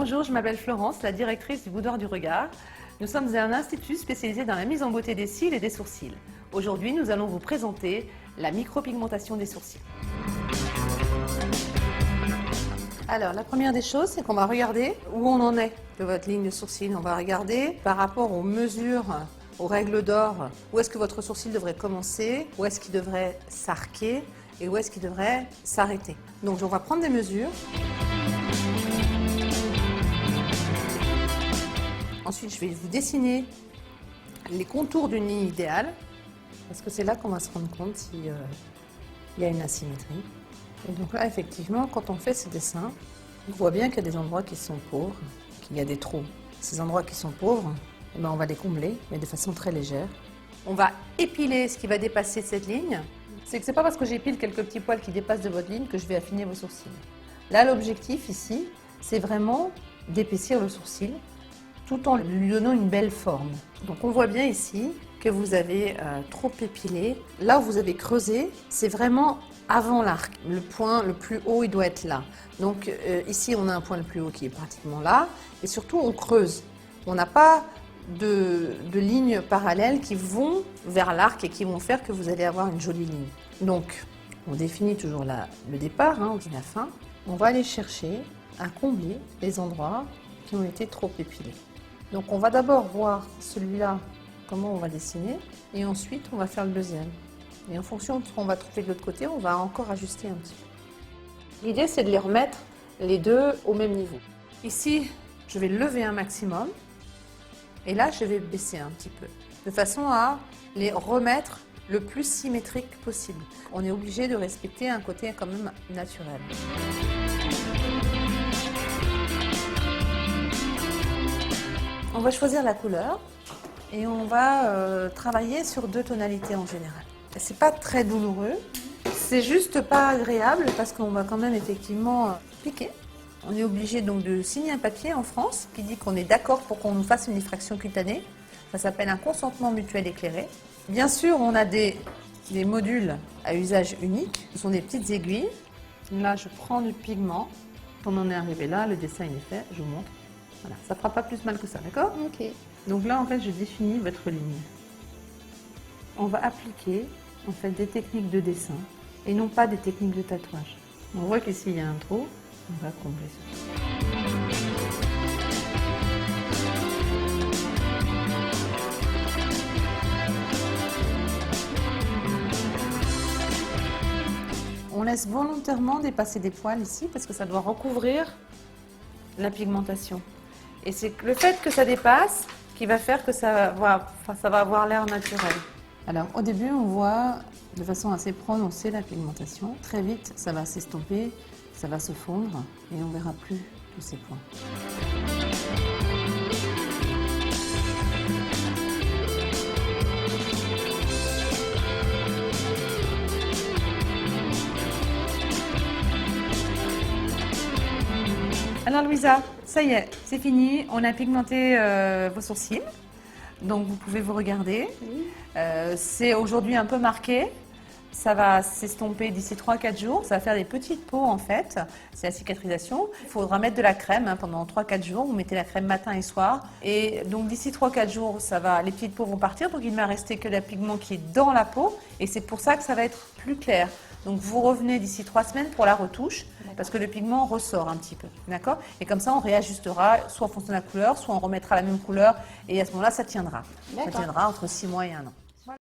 Bonjour, je m'appelle Florence, la directrice du Boudoir du Regard. Nous sommes un institut spécialisé dans la mise en beauté des cils et des sourcils. Aujourd'hui, nous allons vous présenter la micropigmentation des sourcils. Alors, la première des choses, c'est qu'on va regarder où on en est de votre ligne de sourcil. On va regarder par rapport aux mesures, aux règles d'or, où est-ce que votre sourcil devrait commencer, où est-ce qu'il devrait s'arquer et où est-ce qu'il devrait s'arrêter. Donc, on va prendre des mesures. Ensuite, je vais vous dessiner les contours d'une ligne idéale, parce que c'est là qu'on va se rendre compte s'il y a une asymétrie. Et donc là, effectivement, quand on fait ces dessins, on voit bien qu'il y a des endroits qui sont pauvres, qu'il y a des trous. Ces endroits qui sont pauvres, eh ben, on va les combler, mais de façon très légère. On va épiler ce qui va dépasser cette ligne. C'est que c'est pas parce que j'épile quelques petits poils qui dépassent de votre ligne que je vais affiner vos sourcils. Là, l'objectif ici, c'est vraiment d'épaissir le sourcil, tout en lui donnant une belle forme. Donc on voit bien ici que vous avez trop épilé. Là où vous avez creusé, c'est vraiment avant l'arc. Le point le plus haut, il doit être là. Donc ici, on a un point le plus haut qui est pratiquement là. Et surtout, on creuse. On n'a pas de lignes parallèles qui vont vers l'arc et qui vont faire que vous allez avoir une jolie ligne. Donc, on définit toujours le départ, hein, la fin. On va aller chercher à combler les endroits qui ont été trop épilés. Donc on va d'abord voir celui-là, comment on va dessiner, et ensuite on va faire le deuxième. Et en fonction de ce qu'on va trouver de l'autre côté, on va encore ajuster un petit peu. L'idée, c'est de les remettre les deux au même niveau. Ici, je vais lever un maximum, et là, je vais baisser un petit peu, de façon à les remettre le plus symétrique possible. On est obligé de respecter un côté quand même naturel. On va choisir la couleur et on va travailler sur 2 tonalités en général. C'est pas très douloureux, c'est juste pas agréable parce qu'on va quand même effectivement piquer. On est obligé donc de signer un papier en France qui dit qu'on est d'accord pour qu'on nous fasse une diffraction cutanée. Ça s'appelle un consentement mutuel éclairé. Bien sûr, on a des modules à usage unique. Ce sont des petites aiguilles. Là, je prends du pigment. Quand on en est arrivé là, le dessin il est fait, je vous montre. Voilà, ça ne fera pas plus mal que ça, d'accord? Ok. Donc là, en fait, je définis votre ligne. On va appliquer, en fait, des techniques de dessin et non pas des techniques de tatouage. On voit qu'ici, il y a un trou, on va combler ça. On laisse volontairement dépasser des poils ici parce que ça doit recouvrir la pigmentation. Et c'est le fait que ça dépasse qui va faire que ça va avoir l'air naturel. Alors au début, on voit de façon assez prononcée la pigmentation. Très vite, ça va s'estomper, ça va se fondre et on ne verra plus tous ces points. Alors Louisa, ça y est, c'est fini, on a pigmenté vos sourcils, donc vous pouvez vous regarder. C'est aujourd'hui un peu marqué, ça va s'estomper d'ici 3-4 jours, ça va faire des petites peaux en fait, c'est la cicatrisation. Il faudra mettre de la crème pendant 3-4 jours, vous mettez la crème matin et soir. Et donc d'ici 3-4 jours, les petites peaux vont partir, donc il ne va rester que le pigment qui est dans la peau et c'est pour ça que ça va être plus clair. Donc vous revenez d'ici 3 semaines pour la retouche parce que le pigment ressort un petit peu, d'accord? Et comme ça on réajustera, soit en fonction de la couleur, soit on remettra la même couleur et à ce moment-là ça tiendra. Ça tiendra entre 6 mois et 1 an.